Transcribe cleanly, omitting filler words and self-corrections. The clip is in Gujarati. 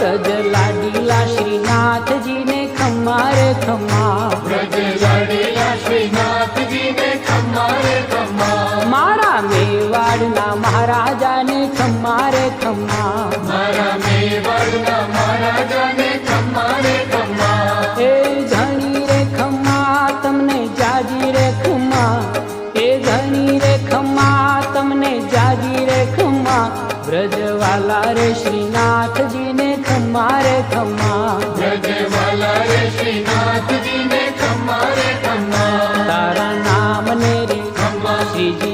વ્રજ લાડીલા શ્રીનાથજીને ખમ્મા રે ખમ્મા, વ્રજ લાડેલા શ્રીનાથજીને ખમ્મા રે ખમ્મા, મારા મેવાડના મહારાજાને ખમ્મા રે ખમ્મા, મારા મેવાડના મહારાજાને ખમ્મા રે ખમ્મા, એ ધણી રે ખમ્મા તમને જાજી રે ખમ્મા, એ ધણી રે ખમ્મા તમને જાજી રે ખમ્મા, વ્રજવાલા રે શ્રીનાથજીને ખમ્મા રે ખમ્મા, વ્રજવાલા રે શ્રીનાથજીને ખમ્મા રે ખમ્મા, તારા નામને રે ખમ્મા શ્રીજી